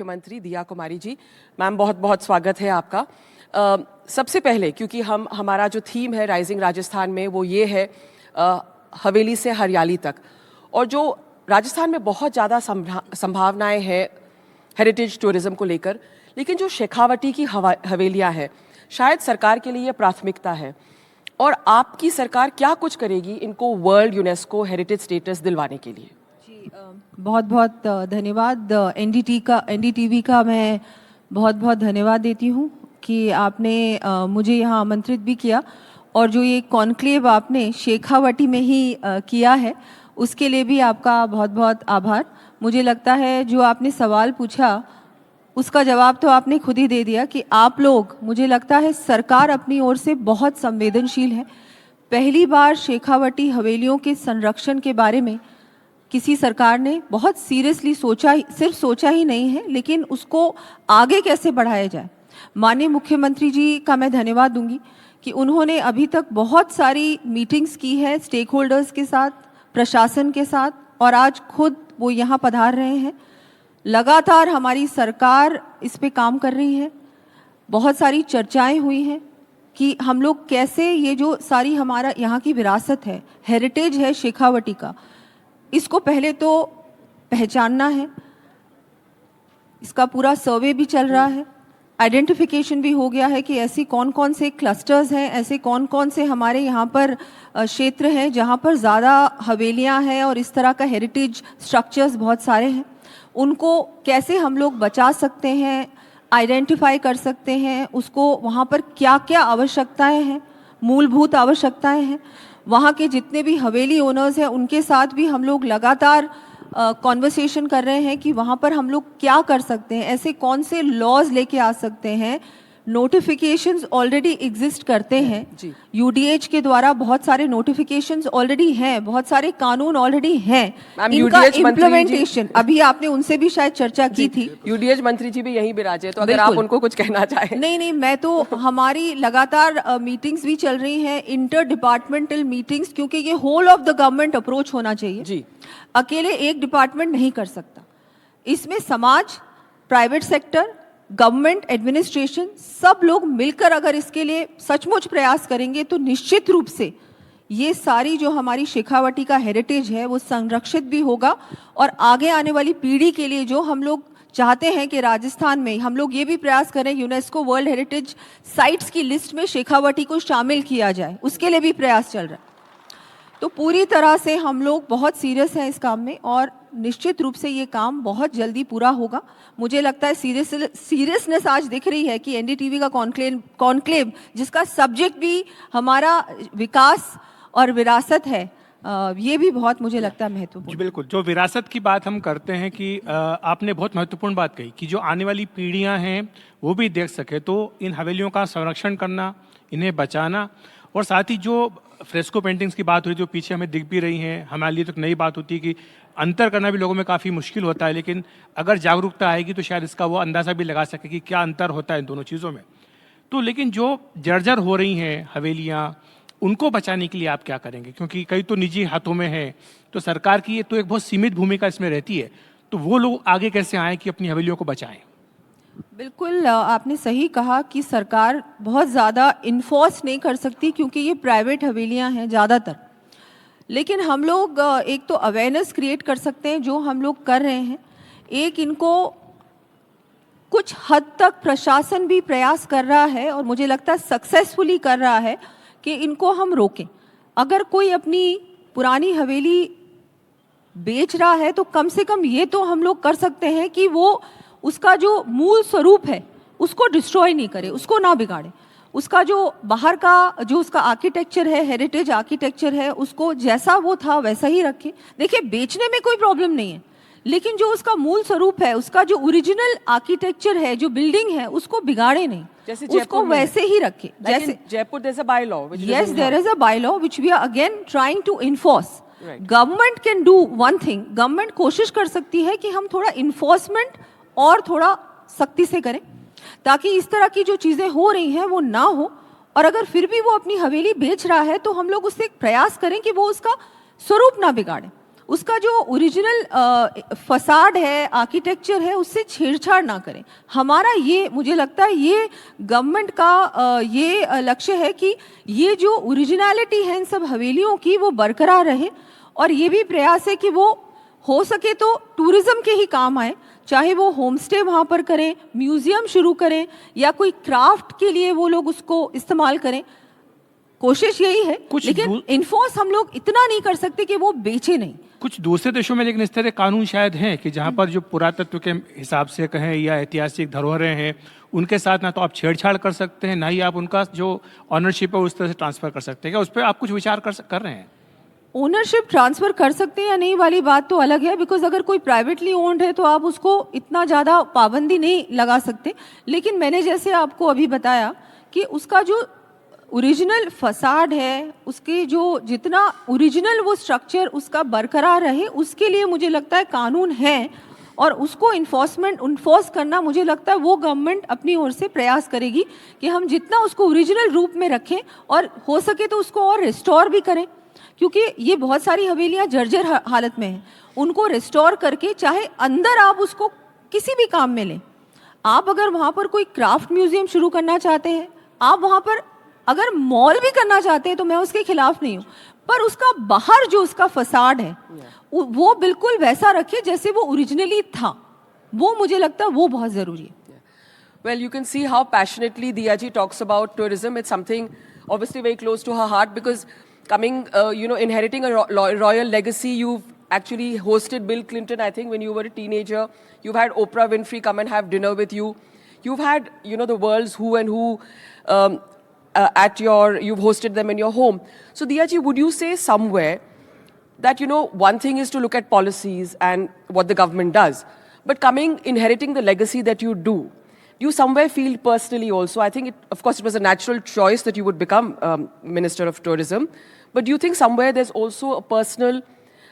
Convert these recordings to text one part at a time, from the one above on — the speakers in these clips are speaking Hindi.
मुख्यमंत्री दिया कुमारी जी, मैम बहुत बहुत स्वागत है आपका। सबसे पहले क्योंकि हमारा जो थीम है राइजिंग राजस्थान में वो ये है हवेली से हरियाली तक, और जो राजस्थान में बहुत ज़्यादा संभावनाएं हैं हेरिटेज टूरिज्म को लेकर, लेकिन जो शेखावटी की हवेलियां हैं शायद सरकार के लिए प्राथमिकता है, और आपकी सरकार क्या कुछ करेगी इनको वर्ल्ड यूनेस्को हेरिटेज स्टेटस दिलवाने के लिए? बहुत बहुत धन्यवाद। एनडीटीवी का मैं बहुत बहुत धन्यवाद देती हूँ कि आपने मुझे यहाँ आमंत्रित भी किया, और जो ये कॉन्क्लेव आपने शेखावटी में ही किया है उसके लिए भी आपका बहुत बहुत आभार। मुझे लगता है जो आपने सवाल पूछा उसका जवाब तो आपने खुद ही दे दिया कि आप लोग, मुझे लगता है सरकार अपनी ओर से बहुत संवेदनशील है। पहली बार शेखावटी हवेलियों के संरक्षण के बारे में किसी सरकार ने बहुत सीरियसली सोचा, सिर्फ सोचा ही नहीं है लेकिन उसको आगे कैसे बढ़ाया जाए। माननीय मुख्यमंत्री जी का मैं धन्यवाद दूंगी कि उन्होंने अभी तक बहुत सारी मीटिंग्स की है स्टेक होल्डर्स के साथ, प्रशासन के साथ, और आज खुद वो यहाँ पधार रहे हैं। लगातार हमारी सरकार इस पे काम कर रही है। बहुत सारी चर्चाएं हुई हैं कि हम लोग कैसे ये जो सारी हमारा यहाँ की विरासत है, हेरिटेज है शेखावटी का, इसको पहले तो पहचानना है। इसका पूरा सर्वे भी चल रहा है, आइडेंटिफिकेशन भी हो गया है कि ऐसी कौन कौन से क्लस्टर्स हैं, ऐसे कौन कौन से हमारे यहाँ पर क्षेत्र हैं जहाँ पर ज़्यादा हवेलियाँ हैं और इस तरह का हेरिटेज स्ट्रक्चर्स बहुत सारे हैं। उनको कैसे हम लोग बचा सकते हैं, आइडेंटिफाई कर सकते हैं, उसको वहाँ पर क्या क्या आवश्यकताएं हैं, मूलभूत आवश्यकताएं हैं। वहाँ के जितने भी हवेली ओनर्स हैं उनके साथ भी हम लोग लगातार कॉन्वर्सेशन कर रहे हैं कि वहाँ पर हम लोग क्या कर सकते हैं, ऐसे कौन से लॉज लेके आ सकते हैं। नोटिफिकेशंस ऑलरेडी एग्जिस्ट करते हैं, यूडीएच के द्वारा बहुत सारे नोटिफिकेशंस ऑलरेडी हैं, बहुत सारे कानून ऑलरेडी हैं। इनका इम्प्लीमेंटेशन, अभी आपने उनसे भी शायद चर्चा की थी। यूडीएच मंत्री जी भी यहीं विराजे, तो अगर आप उनको कुछ कहना चाहें। नहीं, मैं तो हमारी लगातार मीटिंग्स भी चल रही हैं, इंटर डिपार्टमेंटल मीटिंग्स, क्योंकि ये whole of the government approach होना चाहिए जी। अकेले एक डिपार्टमेंट नहीं कर सकता, इसमें समाज, प्राइवेट सेक्टर, गवर्नमेंट, एडमिनिस्ट्रेशन, सब लोग मिलकर अगर इसके लिए सचमुच प्रयास करेंगे तो निश्चित रूप से ये सारी जो हमारी शेखावटी का हेरिटेज है वो संरक्षित भी होगा, और आगे आने वाली पीढ़ी के लिए जो हम लोग चाहते हैं कि राजस्थान में हम लोग ये भी प्रयास करें यूनेस्को वर्ल्ड हेरिटेज साइट्स की लिस्ट में शेखावटी को शामिल किया जाए, उसके लिए भी प्रयास चल रहा है। तो पूरी तरह से हम लोग बहुत सीरियस हैं इस काम में, और निश्चित रूप से ये काम बहुत जल्दी पूरा होगा। मुझे लगता है सीरियसनेस आज दिख रही है कि एनडीटीवी का कॉन्क्लेव जिसका सब्जेक्ट भी हमारा विकास और विरासत है, ये भी बहुत मुझे लगता है महत्वपूर्ण। बिल्कुल, जो विरासत की बात हम करते हैं कि आपने बहुत महत्वपूर्ण बात कही कि जो आने वाली पीढ़ियां हैं वो भी देख सके, तो इन हवेलियों का संरक्षण करना, इन्हें बचाना, और साथ ही जो फ्रेस्को पेंटिंग्स की बात हुई जो पीछे हमें दिख भी रही हैं, हमारे लिए तो नई बात होती है कि अंतर करना भी लोगों में काफ़ी मुश्किल होता है, लेकिन अगर जागरूकता आएगी तो शायद इसका वो अंदाज़ा भी लगा सके कि क्या अंतर होता है इन दोनों चीज़ों में। तो लेकिन जो जर्जर हो रही हैं हवेलियाँ, उनको बचाने के लिए आप क्या करेंगे? क्योंकि कई तो निजी हाथों में है, तो सरकार की ये तो एक बहुत सीमित भूमिका इसमें रहती है, तो वो लोग आगे कैसे आएँ कि अपनी हवेलियों को बचाएँ? बिल्कुल, आपने सही कहा कि सरकार बहुत ज़्यादा इन्फोर्स नहीं कर सकती क्योंकि ये प्राइवेट हवेलियां हैं ज़्यादातर, लेकिन हम लोग एक तो अवेयरनेस क्रिएट कर सकते हैं जो हम लोग कर रहे हैं। एक, इनको कुछ हद तक प्रशासन भी प्रयास कर रहा है और मुझे लगता है सक्सेसफुली कर रहा है कि इनको हम रोकें। अगर कोई अपनी पुरानी हवेली बेच रहा है तो कम से कम ये तो हम लोग कर सकते हैं कि वो उसका जो मूल स्वरूप है उसको डिस्ट्रॉय नहीं करे, उसको ना बिगाड़े। उसका जो बाहर का जो उसका आर्किटेक्चर है, हेरिटेज आर्किटेक्चर है, उसको जैसा वो था वैसा ही रखे। देखिए, बेचने में कोई प्रॉब्लम नहीं है, लेकिन जो उसका मूल स्वरूप है, उसका जो ओरिजिनल आर्किटेक्चर है, जो बिल्डिंग है, उसको बिगाड़े नहीं, जैसे उसको वैसे ही रखे। जैसे Jaipur there is a bylaw, yes, there is a bylaw which we are again trying to enforce. Government can do one thing, government कोशिश कर सकती है कि हम थोड़ा इन्फोर्समेंट और थोड़ा सख्ती से करें ताकि इस तरह की जो चीज़ें हो रही हैं वो ना हो। और अगर फिर भी वो अपनी हवेली बेच रहा है तो हम लोग उससे प्रयास करें कि वो उसका स्वरूप ना बिगाड़े, उसका जो ओरिजिनल फसाड है, आर्किटेक्चर है, उससे छेड़छाड़ ना करें। हमारा ये, मुझे लगता है ये गवर्नमेंट का ये लक्ष्य है कि ये जो ओरिजिनलिटी है इन सब हवेलियों की वो बरकरार रहे, और ये भी प्रयास है कि वो हो सके तो टूरिज्म के ही काम आए, चाहे वो होम स्टे वहाँ पर करें, म्यूजियम शुरू करें, या कोई क्राफ्ट के लिए वो लोग उसको इस्तेमाल करें। कोशिश यही है, लेकिन इन्फोर्स हम लोग इतना नहीं कर सकते कि वो बेचे नहीं। कुछ दूसरे देशों में लेकिन इस तरह कानून शायद हैं कि जहाँ पर जो पुरातत्व के हिसाब से कहें या ऐतिहासिक धरोहरें हैं, उनके साथ ना तो आप छेड़छाड़ कर सकते हैं, ना ही आप उनका जो ऑनरशिप है उस तरह से ट्रांसफर कर सकते हैं। क्या उस पर आप कुछ विचार कर रहे हैं? ओनरशिप ट्रांसफर कर सकते हैं या नहीं वाली बात तो अलग है, बिकॉज अगर कोई प्राइवेटली ओन्ड है तो आप उसको इतना ज़्यादा पाबंदी नहीं लगा सकते। लेकिन मैंने जैसे आपको अभी बताया कि उसका जो ओरिजिनल फसाड है, उसके जो जितना ओरिजिनल वो स्ट्रक्चर उसका बरकरार रहे, उसके लिए मुझे लगता है कानून है, और उसको इन्फोर्स करना मुझे लगता है वो गवर्नमेंट अपनी ओर से प्रयास करेगी कि हम जितना उसको ओरिजिनल रूप में रखें, और हो सके तो उसको और रिस्टोर भी करें, क्योंकि ये बहुत सारी हवेलियां जर्जर हालत में हैं। उनको रिस्टोर करके, चाहे अंदर आप उसको किसी भी काम में लें, आप अगर वहाँ पर कोई क्राफ्ट म्यूजियम शुरू करना चाहते हैं, आप वहाँ पर अगर मॉल भी करना चाहते हैं तो मैं उसके खिलाफ नहीं हूँ, पर उसका बाहर जो उसका फसाड है वो बिल्कुल वैसा रखे जैसे वो ओरिजिनली था। वो मुझे लगता है वो बहुत ज़रूरी है। Well, you can see how passionately Diyaji talks about tourism. It's something obviously very close to her heart, because coming, inheriting a royal legacy, you've actually hosted Bill Clinton, I think, when you were a teenager. You've had Oprah Winfrey come and have dinner with you. You've had, the world's who and who you've hosted them in your home. So Diyaji, would you say somewhere that, one thing is to look at policies and what the government does, but inheriting the legacy that you do, you somewhere feel personally also, I think, of course, it was a natural choice that you would become Minister of Tourism, but do you think somewhere there's also a personal,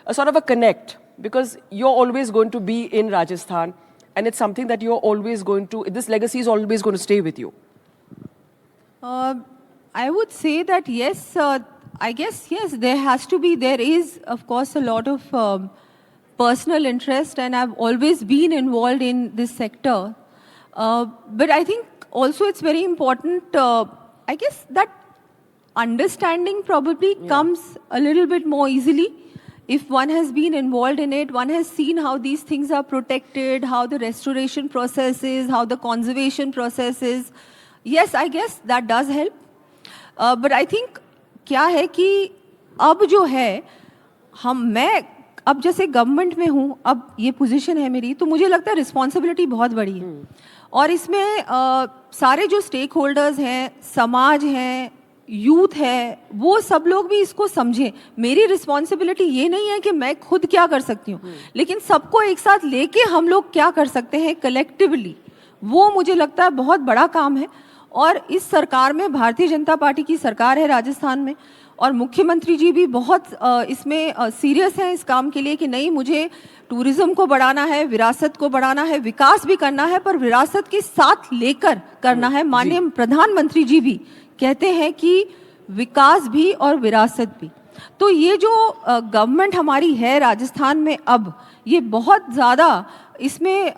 a sort of a connect, because you're always going to be in Rajasthan, and it's something that you're always going to, this legacy is always going to stay with you? I would say that yes, I guess yes, there is of course a lot of personal interest, and I've always been involved in this sector. But I think also it's very important, I guess, that understanding probably comes a little bit more easily. If one has been involved in it, one has seen how these things are protected, how the restoration process is, how the conservation process is. Yes, I guess that does help. But I think क्या है कि अब जो है, मैं अब जैसे गवर्नमेंट में हूँ, अब ये पोजीशन है मेरी, तो मुझे लगता है रिस्पॉन्सिबिलिटी बहुत बड़ी है। और इसमें सारे जो स्टेक होल्डर्स हैं, समाज हैं, यूथ है, वो सब लोग भी इसको समझें। मेरी रिस्पॉन्सिबिलिटी ये नहीं है कि मैं खुद क्या कर सकती हूँ, लेकिन सबको एक साथ लेके हम लोग क्या कर सकते हैं कलेक्टिवली, वो मुझे लगता है बहुत बड़ा काम है। और इस सरकार में, भारतीय जनता पार्टी की सरकार है राजस्थान में, और मुख्यमंत्री जी भी बहुत इसमें सीरियस हैं इस काम के लिए कि नहीं, मुझे टूरिज्म को बढ़ाना है, विरासत को बढ़ाना है, विकास भी करना है, पर विरासत के साथ लेकर करना है। माननीय प्रधानमंत्री जी भी कहते हैं कि विकास भी और विरासत भी। तो ये जो गवर्नमेंट हमारी है राजस्थान में अब, ये बहुत ज़्यादा इसमें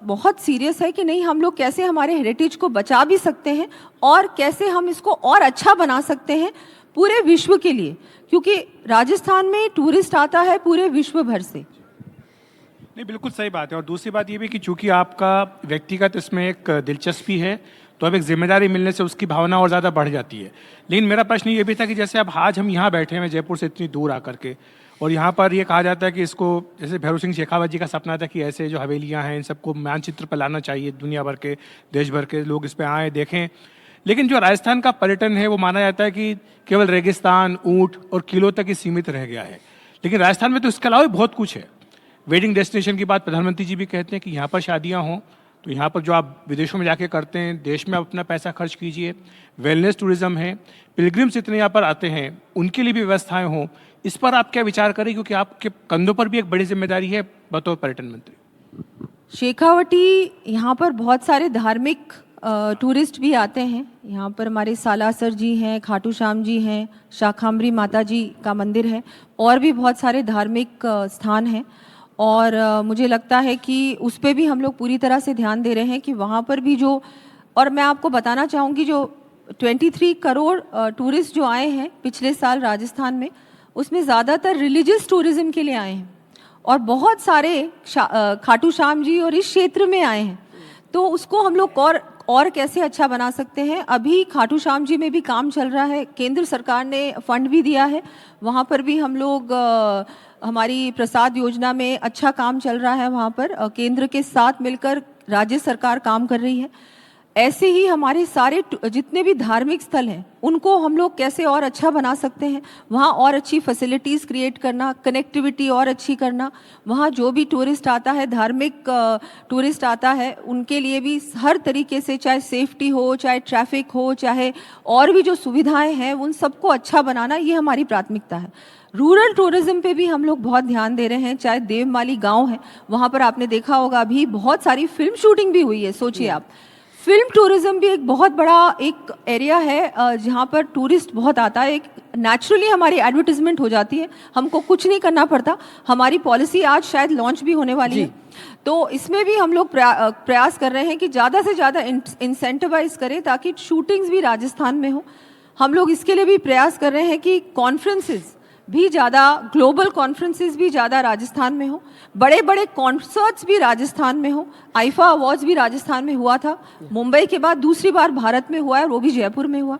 बहुत सीरियस है कि नहीं, हम लोग कैसे हमारे हेरिटेज को बचा भी सकते हैं और कैसे हम इसको और अच्छा बना सकते हैं पूरे विश्व के लिए, क्योंकि राजस्थान में टूरिस्ट आता है पूरे विश्व भर से। नहीं, बिल्कुल सही बात है। और दूसरी बात ये भी कि चूंकि आपका व्यक्तिगत इसमें एक दिलचस्पी है, तो अब एक जिम्मेदारी मिलने से उसकी भावना और ज़्यादा बढ़ जाती है। लेकिन मेरा प्रश्न ये भी था कि जैसे अब आज हम यहाँ बैठे हैं जयपुर से इतनी दूर आकर के, और यहाँ पर ये कहा जाता है कि इसको, जैसे भैरव सिंह शेखावत जी का सपना था कि ऐसे जो हवेलियाँ हैं इन सबको मानचित्र पर लाना चाहिए, दुनिया भर के, देश भर के लोग इस पर आएँ, देखें। लेकिन जो राजस्थान का पर्यटन है वो माना जाता है कि केवल रेगिस्तान, ऊँट और किलों तक ही सीमित रह गया है। लेकिन राजस्थान में तो इसके अलावा भी बहुत कुछ है। वेडिंग डेस्टिनेशन की बात प्रधानमंत्री जी भी कहते हैं कि यहाँ पर शादियाँ हों, तो यहाँ पर जो आप विदेशों में जाके करते हैं, देश में आप अपना पैसा खर्च कीजिए। वेलनेस टूरिज्म है, पिलग्रिम्स इतने यहाँ पर आते हैं, उनके लिए भी व्यवस्थाएं हों। इस पर आप क्या विचार करें, क्योंकि आपके कंधों पर भी एक बड़ी जिम्मेदारी है बतौर पर्यटन मंत्री। शेखावटी यहाँ पर बहुत सारे धार्मिक टूरिस्ट भी आते हैं। यहाँ पर हमारे सालासर जी हैं, खाटू श्याम जी हैं, शाखाम्बरी माता जी का मंदिर है, और भी बहुत सारे धार्मिक स्थान हैं। और मुझे लगता है कि उस पे भी हम लोग पूरी तरह से ध्यान दे रहे हैं कि वहाँ पर भी जो, और मैं आपको बताना चाहूँगी जो 23 करोड़ टूरिस्ट जो आए हैं पिछले साल राजस्थान में, उसमें ज़्यादातर रिलीजियस टूरिज़्म के लिए आए हैं और बहुत सारे खाटू श्याम जी और इस क्षेत्र में आए हैं। तो उसको हम लोग और कैसे अच्छा बना सकते हैं। अभी खाटू श्याम जी में भी काम चल रहा है, केंद्र सरकार ने फंड भी दिया है, वहाँ पर भी हम लोग हमारी प्रसाद योजना में अच्छा काम चल रहा है। वहाँ पर केंद्र के साथ मिलकर राज्य सरकार काम कर रही है। ऐसे ही हमारे सारे जितने भी धार्मिक स्थल हैं उनको हम लोग कैसे और अच्छा बना सकते हैं, वहाँ और अच्छी फैसिलिटीज़ क्रिएट करना, कनेक्टिविटी और अच्छी करना, वहाँ जो भी टूरिस्ट आता है, धार्मिक टूरिस्ट आता है, उनके लिए भी हर तरीके से, चाहे सेफ्टी हो, चाहे ट्रैफिक हो, चाहे और भी जो सुविधाएं हैं उन सबको अच्छा बनाना, ये हमारी प्राथमिकता है। रूरल टूरिज्म पे भी हम लोग बहुत ध्यान दे रहे हैं। चाहे देवमाली गांव है, वहाँ पर आपने देखा होगा अभी बहुत सारी फिल्म शूटिंग भी हुई है। सोचिए आप, फिल्म टूरिज्म भी एक बहुत बड़ा एक एरिया है जहाँ पर टूरिस्ट बहुत आता है। एक नेचुरली हमारी एडवर्टीजमेंट हो जाती है, हमको कुछ नहीं करना पड़ता। हमारी पॉलिसी आज शायद लॉन्च भी होने वाली है, तो इसमें भी हम लोग प्रयास कर रहे हैं कि ज़्यादा से ज़्यादा इंसेंटिवाइज करें ताकि शूटिंग्स भी राजस्थान में हो। हम लोग इसके लिए भी प्रयास कर रहे हैं कि कॉन्फ्रेंसेस भी ज़्यादा, ग्लोबल कॉन्फ्रेंसेस भी ज़्यादा राजस्थान में हो, बड़े बड़े कॉन्सर्ट्स भी राजस्थान में हो। आईफा अवार्ड्स भी राजस्थान में हुआ था, मुंबई के बाद दूसरी बार भारत में हुआ है, वो भी जयपुर में हुआ।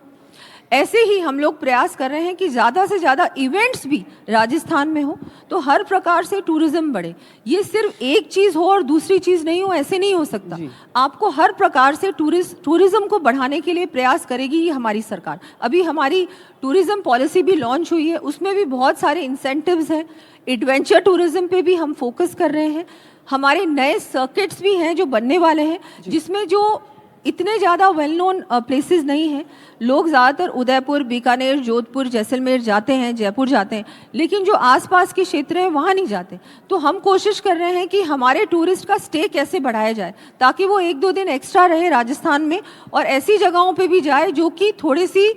ऐसे ही हम लोग प्रयास कर रहे हैं कि ज़्यादा से ज़्यादा इवेंट्स भी राजस्थान में हो, तो हर प्रकार से टूरिज्म बढ़े। ये सिर्फ एक चीज़ हो और दूसरी चीज़ नहीं हो, ऐसे नहीं हो सकता। आपको हर प्रकार से टूरिज्म को बढ़ाने के लिए प्रयास करेगी ही हमारी सरकार। अभी हमारी टूरिज्म पॉलिसी भी लॉन्च हुई है, उसमें भी बहुत सारे इंसेंटिव्स हैं। एडवेंचर टूरिज्म पे भी हम फोकस कर रहे हैं। हमारे नए सर्किट्स भी हैं जो बनने वाले हैं, जिसमें जो इतने ज़्यादा वेल नोन प्लेसेस नहीं हैं। लोग ज़्यादातर उदयपुर, बीकानेर, जोधपुर, जैसलमेर जाते हैं, जयपुर जाते हैं, लेकिन जो आसपास के क्षेत्र हैं वहाँ नहीं जाते। तो हम कोशिश कर रहे हैं कि हमारे टूरिस्ट का स्टे कैसे बढ़ाया जाए ताकि वो 1-2 दिन एक्स्ट्रा रहे राजस्थान में और ऐसी जगहों पे भी जाए जो कि थोड़ी सी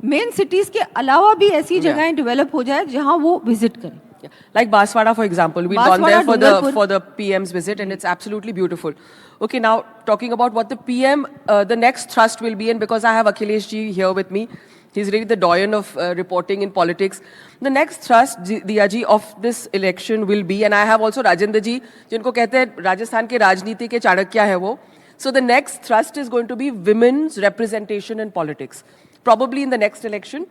मेन सिटीज़ के अलावा भी ऐसी जगहें डेवलप हो जाए जहाँ वो विजिट करें। Like Baswara, for example, we've gone there for the PM's visit, and it's absolutely beautiful. Okay, now talking about what the PM, the next thrust will be, and because I have Akhilesh ji here with me, he's really the doyen of reporting in politics. The next thrust, Diya ji, of this election will be, and I have also Rajendra ji, जिनको कहते हैं राजस्थान के राजनीति के चाणक्य है वो. So the next thrust is going to be women's representation in politics, probably in the next election,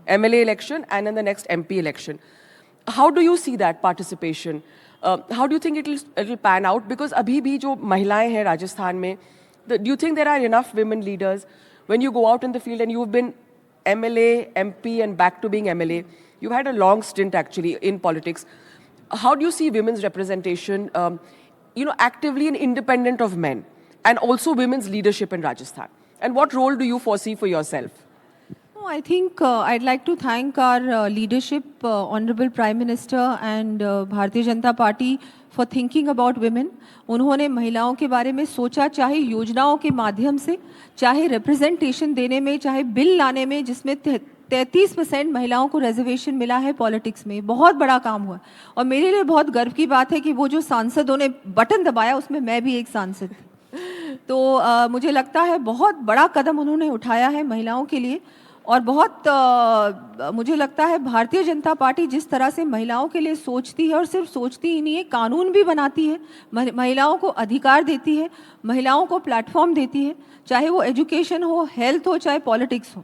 MLA election, and in the next MP election. How do you see that participation? How do you think it'll pan out? Because अभी भी जो महिलाएं हैं राजस्थान में, do you think there are enough women leaders? When you go out in the field and you've been MLA, MP, and back to being MLA, you've had a long stint actually in politics. How do you see women's representation, actively and independent of men, and also women's leadership in Rajasthan? And what role do you foresee for yourself? I think I'd like to thank our leadership, Honorable Prime Minister and Bharatiya Janata Party for thinking about women. उन्होंने महिलाओं के बारे में सोचा, चाहे योजनाओं के माध्यम से, चाहे रिप्रेजेंटेशन देने में, चाहे बिल लाने में, जिसमें 33% महिलाओं को रिजर्वेशन मिला है पॉलिटिक्स में। बहुत बड़ा काम हुआ और मेरे लिए बहुत गर्व की बात है कि वो जो सांसदों ने बटन दबाया उसमें मैं भी एक सांसद थी। तो मुझे लगता है बहुत बड़ा कदम उन्होंने उठाया है महिलाओं के लिए। और बहुत मुझे लगता है भारतीय जनता पार्टी जिस तरह से महिलाओं के लिए सोचती है, और सिर्फ सोचती ही नहीं है, कानून भी बनाती है, महिलाओं को अधिकार देती है, महिलाओं को प्लेटफॉर्म देती है, चाहे वो एजुकेशन हो, हेल्थ हो, चाहे पॉलिटिक्स हो।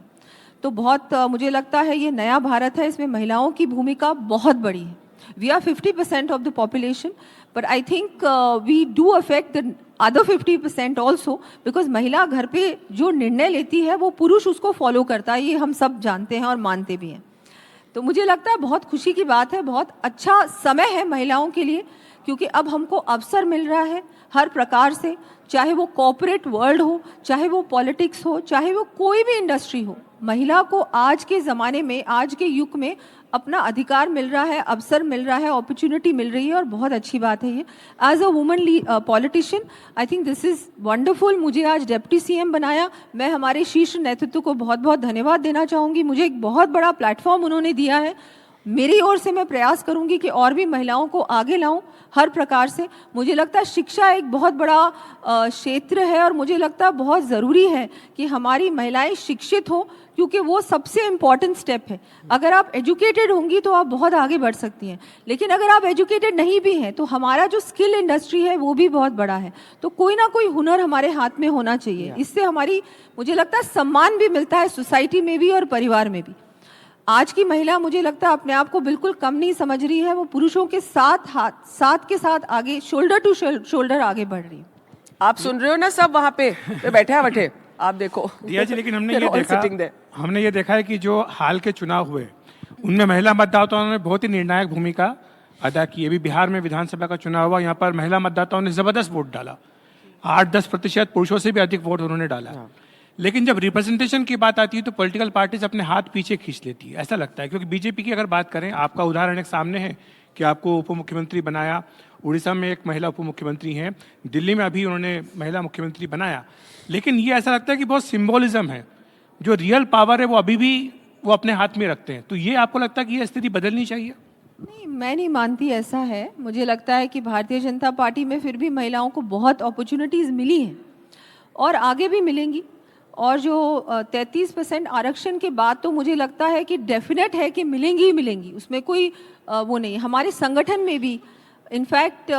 तो बहुत मुझे लगता है ये नया भारत है, इसमें महिलाओं की भूमिका बहुत बड़ी है। We are 50% of the population, but I think we do affect the other 50% also, because महिला घर पे जो निर्णय लेती है वो पुरुष उसको फॉलो करता है, ये हम सब जानते हैं और मानते भी हैं। तो मुझे लगता है बहुत खुशी की बात है, बहुत अच्छा समय है महिलाओं के लिए, क्योंकि अब हमको अवसर मिल रहा है हर प्रकार से, चाहे वो कॉर्पोरेट वर्ल्ड हो, चाहे वो पॉलिटिक्स हो, चाहे वो कोई भी इंडस्ट्री हो। महिला को आज के ज़माने में, आज के युग में अपना अधिकार मिल रहा है, अवसर मिल रहा है, अपॉर्चुनिटी मिल रही है और बहुत अच्छी बात है ये। As a woman politician I think this is wonderful. मुझे आज डिप्टी सीएम बनाया, मैं हमारे शीर्ष नेतृत्व को बहुत बहुत धन्यवाद देना चाहूँगी। मुझे एक बहुत बड़ा प्लेटफॉर्म उन्होंने दिया है। मेरी ओर से मैं प्रयास करूंगी कि और भी महिलाओं को आगे लाऊं हर प्रकार से। मुझे लगता है शिक्षा एक बहुत बड़ा क्षेत्र है और मुझे लगता है बहुत ज़रूरी है कि हमारी महिलाएं शिक्षित हों, क्योंकि वो सबसे इम्पॉर्टेंट स्टेप है। अगर आप एजुकेटेड होंगी तो आप बहुत आगे बढ़ सकती हैं, लेकिन अगर आप एजुकेटेड नहीं भी हैं तो हमारा जो स्किल इंडस्ट्री है वो भी बहुत बड़ा है। तो कोई ना कोई हुनर हमारे हाथ में होना चाहिए। इससे हमारी, मुझे लगता है, सम्मान भी मिलता है सोसाइटी में भी और परिवार में भी। आज की महिला मुझे लगता है अपने आप को बिल्कुल कम नहीं समझ रही है, वो पुरुषों के साथ के साथ आगे, शोल्डर टू शोल्डर आगे बढ़ रही है। आप सुन रहे हो ना सब वहाँ पे बैठे हैं बैठे, आप देखो दिया जी। लेकिन हमने हमने ये देखा है कि जो हाल के चुनाव हुए उनमें महिला मतदाताओं ने बहुत ही निर्णायक भूमिका अदा की। अभी बिहार में विधानसभा का चुनाव हुआ, यहाँ पर महिला मतदाताओं ने जबरदस्त वोट डाला, 8-10% पुरुषों से भी अधिक वोट उन्होंने डाला। लेकिन जब रिप्रेजेंटेशन की बात आती है तो पॉलिटिकल पार्टीज अपने हाथ पीछे खींच लेती है, ऐसा लगता है। क्योंकि बीजेपी की अगर बात करें, आपका उदाहरण एक सामने है कि आपको उप मुख्यमंत्री बनाया, उड़ीसा में एक महिला उप मुख्यमंत्री हैं, दिल्ली में अभी उन्होंने महिला मुख्यमंत्री बनाया। लेकिन ये ऐसा लगता है कि बहुत सिंबोलिज्म है, जो रियल पावर है वो अभी भी वो अपने हाथ में रखते हैं। तो ये आपको लगता है कि ये स्थिति बदलनी चाहिए? नहीं, मैं नहीं मानती ऐसा है। मुझे लगता है कि भारतीय जनता पार्टी में फिर भी महिलाओं को बहुत अपॉर्चुनिटीज़ मिली हैं और आगे भी मिलेंगी। और जो 33% आरक्षण के बाद तो मुझे लगता है कि डेफिनेट है कि मिलेंगी ही मिलेंगी, उसमें कोई वो नहीं। हमारे संगठन में भी इनफैक्ट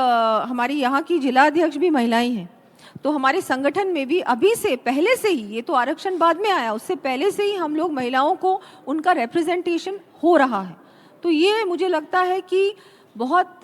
हमारी यहाँ की जिलाध्यक्ष भी महिलाएं हैं, तो हमारे संगठन में भी अभी से, पहले से ही, ये तो आरक्षण बाद में आया, उससे पहले से ही हम लोग महिलाओं को उनका रिप्रेजेंटेशन हो रहा है। तो ये मुझे लगता है कि बहुत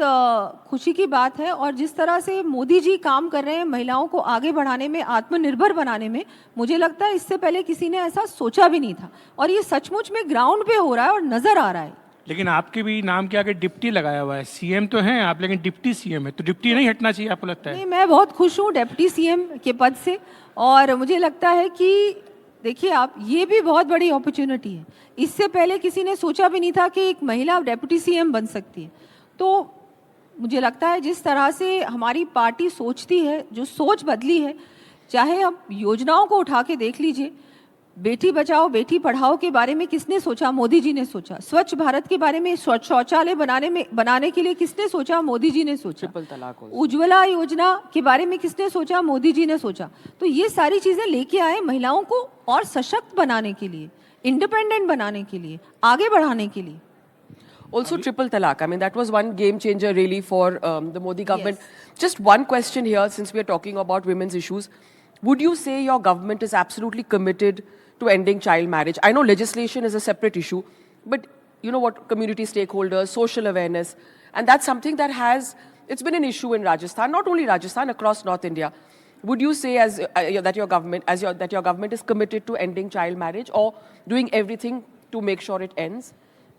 खुशी की बात है। और जिस तरह से मोदी जी काम कर रहे हैं महिलाओं को आगे बढ़ाने में, आत्मनिर्भर बनाने में, मुझे लगता है इससे पहले किसी ने ऐसा सोचा भी नहीं था और ये सचमुच में ग्राउंड पे हो रहा है और नजर आ रहा है। लेकिन आपके भी नाम के आगे डिप्टी लगाया हुआ है, सीएम तो हैं आप लेकिन डिप्टी सीएम है, तो डिप्टी नहीं हटना चाहिए आपको लगता है? नहीं, मैं बहुत खुश हूँ डिप्टी सीएम के पद से और मुझे लगता है कि देखिए आप, ये भी बहुत बड़ी अपॉर्चुनिटी है। इससे पहले किसी ने सोचा भी नहीं था कि एक महिला डिप्टी सीएम बन सकती है। तो मुझे लगता है जिस तरह से हमारी पार्टी सोचती है, जो सोच बदली है, चाहे हम योजनाओं को उठा के देख लीजिए, बेटी बचाओ बेटी पढ़ाओ के बारे में किसने सोचा? मोदी जी ने सोचा। स्वच्छ भारत के बारे में, शौचालय बनाने के लिए किसने सोचा? मोदी जी ने सोचा। ट्रिपल तलाक, उज्ज्वला योजना के बारे में किसने सोचा? मोदी जी ने सोचा। तो ये सारी चीजें लेके आए महिलाओं को और सशक्त बनाने के लिए, इंडिपेंडेंट बनाने के लिए, आगे बढ़ाने के लिए। Also triple talaq. I mean, that was one game changer really for the Modi government. Yes. Just one question here, since we are talking about women's issues. Would you say your government is absolutely committed to ending child marriage? I know legislation is a separate issue, but you know what, community stakeholders, social awareness, and that's something that it's been an issue in Rajasthan, not only Rajasthan, across North India. Would you say that your government is committed to ending child marriage or doing everything to make sure it ends?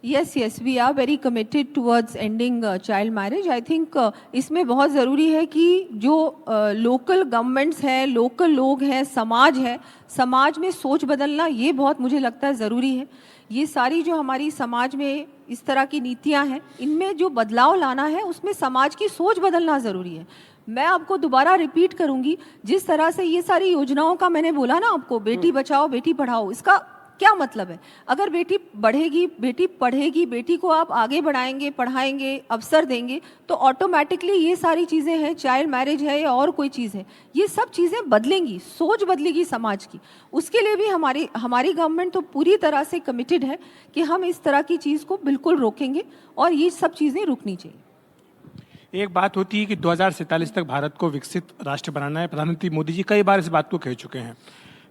Yes, we are very committed towards ending child marriage. I think इसमें बहुत ज़रूरी है कि जो लोकल गवर्नमेंट्स हैं, लोकल लोग हैं, समाज है, समाज में सोच बदलना, ये बहुत मुझे लगता है ज़रूरी है। ये सारी जो हमारी समाज में इस तरह की नीतियाँ हैं, इनमें जो बदलाव लाना है, उसमें समाज की सोच बदलना ज़रूरी है। मैं आपको दोबारा रिपीट करूँगी, जिस तरह से ये सारी योजनाओं का मैंने बोला ना आपको, बेटी बचाओ बेटी पढ़ाओ, इसका क्या मतलब है? अगर बेटी बढ़ेगी, बेटी पढ़ेगी, बेटी को आप आगे बढ़ाएंगे, पढ़ाएंगे, अवसर देंगे, तो ऑटोमेटिकली ये सारी चीज़ें हैं, चाइल्ड मैरिज है या और कोई चीज़ है, ये सब चीज़ें बदलेंगी, सोच बदलेगी समाज की। उसके लिए भी हमारी गवर्नमेंट तो पूरी तरह से कमिटेड है कि हम इस तरह की चीज़ को बिल्कुल रोकेंगे और ये सब चीज़ें रुकनी चाहिए। एक बात होती है कि 2047 तक भारत को विकसित राष्ट्र बनाना है। प्रधानमंत्री मोदी जी कई बार इस बात को कह चुके हैं।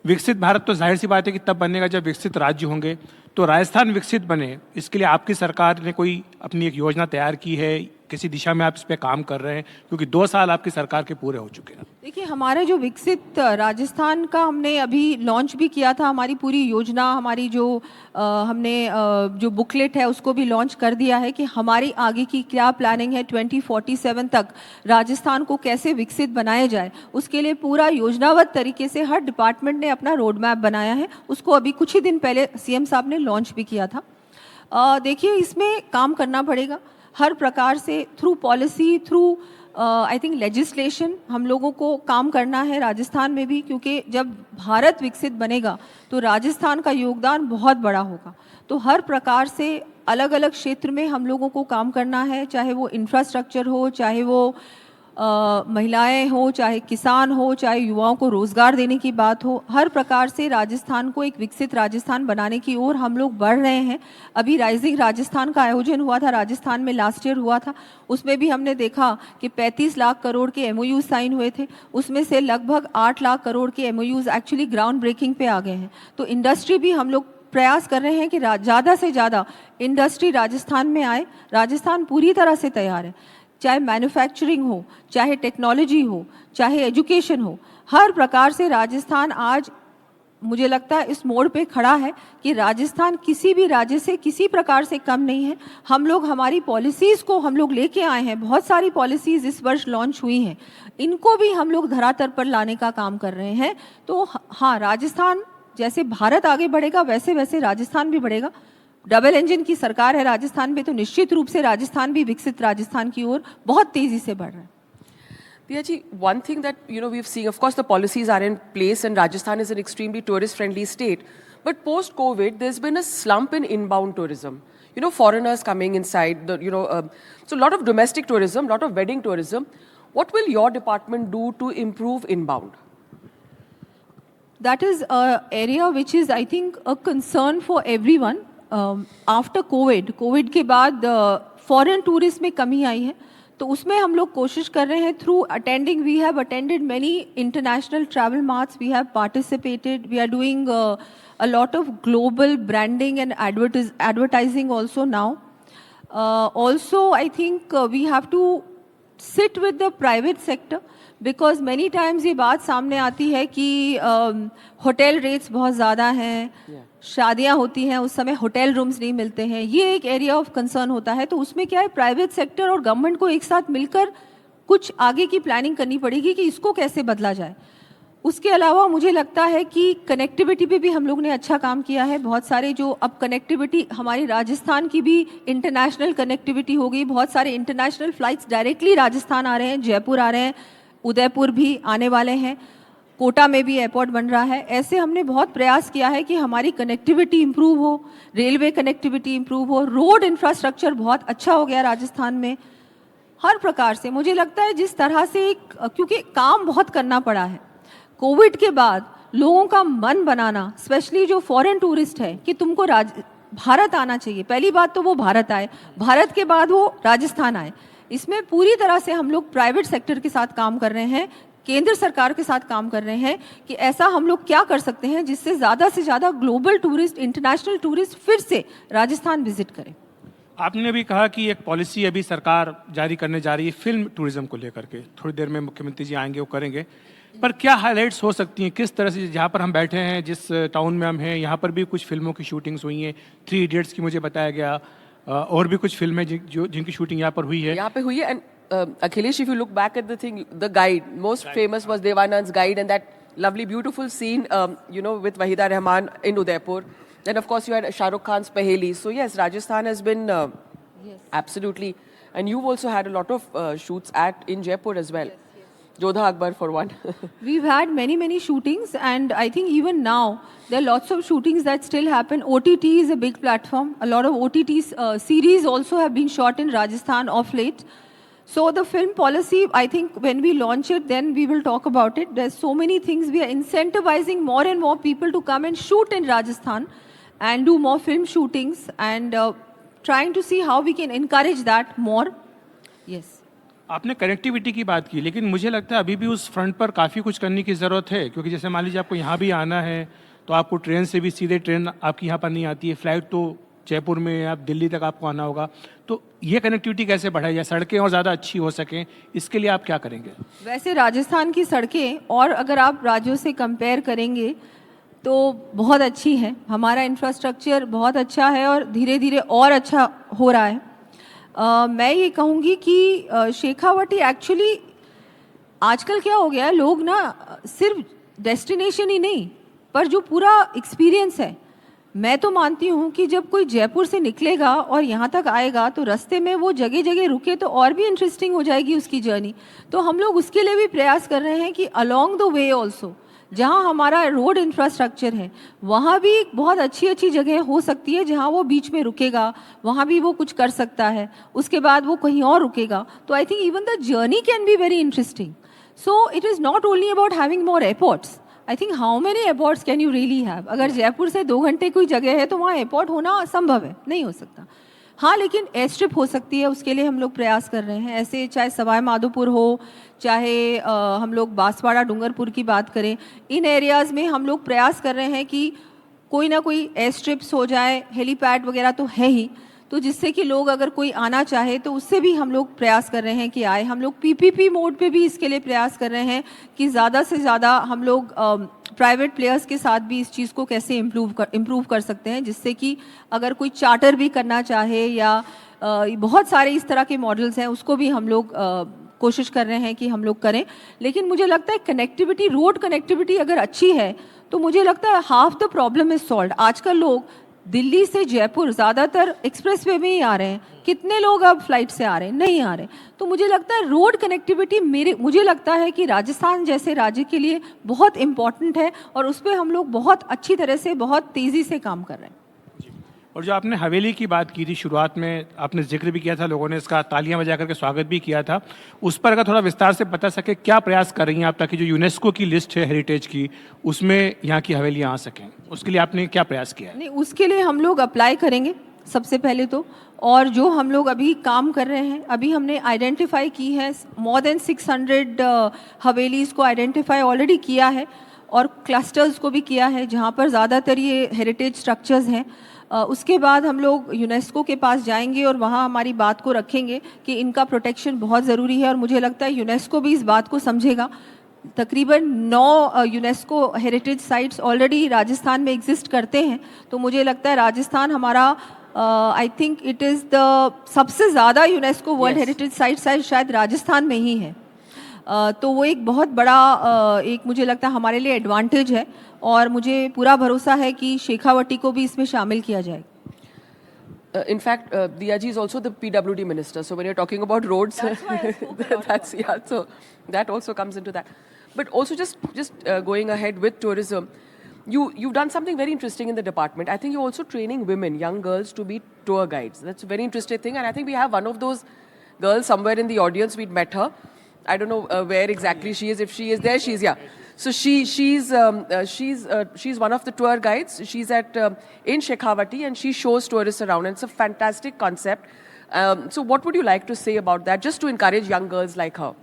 विकसित भारत तो जाहिर सी बात है कि तब बनेगा जब विकसित राज्य होंगे। तो राजस्थान विकसित बने, इसके लिए आपकी सरकार ने कोई अपनी एक योजना तैयार की है? किसी दिशा में आप इस पे काम कर रहे हैं? क्योंकि 2 साल आपकी सरकार के पूरे हो चुके हैं। देखिए, हमारा जो विकसित राजस्थान का हमने अभी लॉन्च भी किया था, हमारी पूरी योजना, हमारी जो हमने जो बुकलेट है उसको भी लॉन्च कर दिया है कि हमारी आगे की क्या प्लानिंग है 2047 तक राजस्थान को कैसे विकसित बनाया जाए। उसके लिए पूरा योजनाबद्ध तरीके से हर डिपार्टमेंट ने अपना रोड मैप बनाया है। उसको अभी कुछ ही दिन पहले सीएम साहब ने लॉन्च भी किया था। देखिए, इसमें काम करना पड़ेगा हर प्रकार से, through policy, through I think legislation हम लोगों को काम करना है राजस्थान में भी, क्योंकि जब भारत विकसित बनेगा तो राजस्थान का योगदान बहुत बड़ा होगा। तो हर प्रकार से अलग अलग क्षेत्र में हम लोगों को काम करना है, चाहे वो इंफ्रास्ट्रक्चर हो, चाहे वो महिलाएं हो, चाहे किसान हो, चाहे युवाओं को रोजगार देने की बात हो। हर प्रकार से राजस्थान को एक विकसित राजस्थान बनाने की ओर हम लोग बढ़ रहे हैं। अभी राइजिंग राजस्थान का आयोजन हुआ था राजस्थान में, लास्ट ईयर हुआ था। उसमें भी हमने देखा कि 35 लाख करोड़ के MOU साइन हुए थे, उसमें से लगभग 8 लाख करोड़ के MOUs एक्चुअली ग्राउंड ब्रेकिंग पे आ गए हैं। तो इंडस्ट्री भी हम लोग प्रयास कर रहे हैं कि ज़्यादा से ज़्यादा इंडस्ट्री राजस्थान में आए। राजस्थान पूरी तरह से तैयार है, चाहे मैन्युफैक्चरिंग हो, चाहे टेक्नोलॉजी हो, चाहे एजुकेशन हो। हर प्रकार से राजस्थान आज मुझे लगता है इस मोड़ पे खड़ा है कि राजस्थान किसी भी राज्य से किसी प्रकार से कम नहीं है। हम लोग हमारी पॉलिसीज़ को हम लोग लेके आए हैं, बहुत सारी पॉलिसीज़ इस वर्ष लॉन्च हुई हैं, इनको भी हम लोग धरातल पर लाने का काम कर रहे हैं। तो हाँ, राजस्थान जैसे भारत आगे बढ़ेगा वैसे वैसे राजस्थान भी बढ़ेगा। डबल इंजन की सरकार है राजस्थान में, तो निश्चित रूप से राजस्थान भी विकसित राजस्थान की ओर बहुत तेजी से बढ़ रहा है। Priya ji, one thing that we've seen, of course, the policies are in place, and Rajasthan is an extremely tourist-friendly state. But post-COVID, there's been a slump in inbound tourism. Foreigners coming inside. So a lot of domestic tourism, a lot of wedding tourism. What will your department do to improve inbound? That is an area which is, I think, a concern for everyone. After Covid के बाद फॉरेन टूरिस्ट में कमी आई है, तो उसमें हम लोग कोशिश कर रहे हैं through attending. We have attended many international travel marts, we have participated, we are doing a lot of global branding and advertising also now. Also I think we have to sit with the private sector, because many times ये बात सामने आती है कि होटल रेट्स बहुत ज़्यादा हैं, शादियां होती हैं उस समय होटल रूम्स नहीं मिलते हैं, ये एक एरिया ऑफ कंसर्न होता है। तो उसमें क्या है, प्राइवेट सेक्टर और गवर्नमेंट को एक साथ मिलकर कुछ आगे की प्लानिंग करनी पड़ेगी कि इसको कैसे बदला जाए। उसके अलावा मुझे लगता है कि कनेक्टिविटी पे भी हम लोग ने अच्छा काम किया है। बहुत सारे जो अब कनेक्टिविटी हमारी राजस्थान की भी इंटरनेशनल कनेक्टिविटी हो गई, बहुत सारे इंटरनेशनल फ्लाइट्स डायरेक्टली राजस्थान आ रहे हैं, जयपुर आ रहे हैं, उदयपुर भी आने वाले हैं, कोटा में भी एयरपोर्ट बन रहा है। ऐसे हमने बहुत प्रयास किया है कि हमारी कनेक्टिविटी इंप्रूव हो, रेलवे कनेक्टिविटी इंप्रूव हो, रोड इंफ्रास्ट्रक्चर बहुत अच्छा हो गया राजस्थान में। हर प्रकार से मुझे लगता है जिस तरह से क्योंकि काम बहुत करना पड़ा है कोविड के बाद, लोगों का मन बनाना, स्पेशली जो फॉरेन टूरिस्ट है कि तुमको भारत आना चाहिए, पहली बात तो वो भारत आए, भारत के बाद वो राजस्थान आए। इसमें पूरी तरह से हम लोग प्राइवेट सेक्टर के साथ काम कर रहे हैं, केंद्र सरकार के साथ काम कर रहे हैं कि ऐसा हम लोग क्या कर सकते हैं जिससे ज़्यादा से ज़्यादा ग्लोबल टूरिस्ट, इंटरनेशनल टूरिस्ट फिर से राजस्थान विजिट करें। आपने भी कहा कि एक पॉलिसी अभी सरकार जारी करने जा रही है फिल्म टूरिज्म को लेकर के, थोड़ी देर में मुख्यमंत्री जी आएंगे, वो करेंगे। पर क्या हाइलाइट्स हो सकती हैं, किस तरह से, जहाँ पर हम बैठे हैं, जिस टाउन में हम हैं, यहाँ पर भी कुछ फिल्मों की शूटिंग्स हुई हैं, 3 इडियट्स की मुझे बताया गया, और भी कुछ फिल्में जिनकी शूटिंग यहाँ पर हुई है। यहाँ पे हुई है। And Akhilesh, if you look back at the thing, the guide, most famous was Devanand's guide, and that lovely, beautiful scene, with Wahida Rahman in Udaipur. Then, of course, you had Shah Rukh Khan's Paheli. So, yes, Rajasthan has been absolutely, and you've also had a lot of shoots in Jaipur as well. Jodha Akbar for one. We've had many shootings, and I think even now there are lots of shootings that still happen. OTT is a big platform. A lot of OTT series also have been shot in Rajasthan of late. So the film policy, I think when we launch it, then we will talk about it. There's so many things. We are incentivizing more and more people to come and shoot in Rajasthan and do more film shootings, and trying to see how we can encourage that more. Yes. आपने कनेक्टिविटी की बात की, लेकिन मुझे लगता है अभी भी उस फ्रंट पर काफ़ी कुछ करने की ज़रूरत है, क्योंकि जैसे मान लीजिए आपको यहाँ भी आना है तो आपको ट्रेन से भी सीधे ट्रेन आपकी यहाँ पर नहीं आती है, फ्लाइट तो जयपुर में, आप दिल्ली तक आपको आना होगा। तो ये कनेक्टिविटी कैसे बढ़ाई जाए, सड़कें और ज़्यादा अच्छी हो सकें, इसके लिए आप क्या करेंगे? वैसे राजस्थान की सड़कें और अगर आप राज्यों से कंपेयर करेंगे तो बहुत अच्छी है, हमारा इंफ्रास्ट्रक्चर बहुत अच्छा है और धीरे धीरे और अच्छा हो रहा है। मैं ये कहूँगी कि शेखावटी एक्चुअली आजकल क्या हो गया है, लोग ना सिर्फ डेस्टिनेशन ही नहीं पर जो पूरा एक्सपीरियंस है, मैं तो मानती हूँ कि जब कोई जयपुर से निकलेगा और यहाँ तक आएगा तो रास्ते में वो जगह जगह रुके तो और भी इंटरेस्टिंग हो जाएगी उसकी जर्नी। तो हम लोग उसके लिए भी प्रयास कर रहे हैं कि अलोंग द वे ऑल्सो जहाँ हमारा रोड इंफ्रास्ट्रक्चर है वहाँ भी बहुत अच्छी अच्छी जगह हो सकती है जहाँ वो बीच में रुकेगा, वहाँ भी वो कुछ कर सकता है, उसके बाद वो कहीं और रुकेगा। तो I think even the journey can be very interesting. So it is not only about having more airports. I think how many airports can you really have? अगर जयपुर से 2 घंटे कोई जगह है तो वहाँ एयरपोर्ट होना असंभव है, नहीं हो सकता। हाँ, लेकिन एयर स्ट्रिप हो सकती है, उसके लिए हम लोग प्रयास कर रहे हैं। ऐसे चाहे सवाई माधोपुर हो, चाहे हम लोग बांसवाड़ा डूंगरपुर की बात करें, इन एरियाज़ में हम लोग प्रयास कर रहे हैं कि कोई ना कोई एयर स्ट्रिप्स हो जाए, हेलीपैड वगैरह तो है ही, तो जिससे कि लोग अगर कोई आना चाहे तो उससे भी हम लोग प्रयास कर रहे हैं कि आए। हम लोग पीपीपी मोड पे भी इसके लिए प्रयास कर रहे हैं कि ज़्यादा से ज़्यादा हम लोग प्राइवेट प्लेयर्स के साथ भी इस चीज़ को कैसे इम्प्रूव कर सकते हैं, जिससे कि अगर कोई चार्टर भी करना चाहे या बहुत सारे इस तरह के मॉडल्स हैं उसको भी हम लोग कोशिश कर रहे हैं कि हम लोग करें। लेकिन मुझे लगता है कनेक्टिविटी, रोड कनेक्टिविटी अगर अच्छी है तो मुझे लगता है half the problem is solve. आजकल लोग दिल्ली से जयपुर ज़्यादातर एक्सप्रेसवे में ही आ रहे हैं, कितने लोग अब फ्लाइट से आ रहे हैं? नहीं आ रहे। तो मुझे लगता है रोड कनेक्टिविटी मुझे लगता है कि राजस्थान जैसे राज्य के लिए बहुत इम्पॉर्टेंट है और उस पर हम लोग बहुत अच्छी तरह से, बहुत तेज़ी से काम कर रहे हैं। और जो आपने हवेली की बात की थी शुरुआत में, आपने जिक्र भी किया था, लोगों ने इसका तालियां बजा करके स्वागत भी किया था, उस पर अगर थोड़ा विस्तार से बता सके क्या प्रयास कर रही हैं आप ताकि जो यूनेस्को की लिस्ट है हेरिटेज की उसमें यहाँ की हवेलियाँ आ सकें? उसके लिए आपने क्या प्रयास किया है? नहीं, उसके लिए हम लोग अप्लाई करेंगे सबसे पहले तो, और जो हम लोग अभी काम कर रहे हैं, अभी हमने आइडेंटिफाई की है मोर देन 600 हवेलीज़ को आइडेंटिफाई ऑलरेडी किया है और क्लस्टर्स को भी किया है जहाँ पर ज़्यादातर ये हेरिटेज स्ट्रक्चर्स हैं। उसके बाद हम लोग यूनेस्को के पास जाएंगे और वहाँ हमारी बात को रखेंगे कि इनका प्रोटेक्शन बहुत ज़रूरी है और मुझे लगता है यूनेस्को भी इस बात को समझेगा। तकरीबन 9 UNESCO heritage sites already Rajasthan में एग्जिस्ट करते हैं, तो मुझे लगता है राजस्थान हमारा I think it is the सबसे ज़्यादा यूनेस्को वर्ल्ड हेरिटेज साइट शायद राजस्थान में ही है। तो वो एक बहुत बड़ा एक मुझे लगता है हमारे लिए एडवांटेज है और मुझे पूरा भरोसा है कि शेखावटी को भी इसमें शामिल किया जाएगा। In fact, Diya ji is also the PWD minister. So when you're talking about roads, that's yeah. So that also comes into that. But also just going ahead with tourism, you've done something very interesting in the department. I think you're also training women, young girls, to be tour guides. That's a very interesting thing, and I think we have one of those girls somewhere in the audience. We'd met her. I don't know where exactly she is. If she is there, she's yeah. So she's one of the tour guides. She's at in Shekhawati and she shows tourists around. And it's a fantastic concept. So what would you like to say about that, just to encourage young girls like her?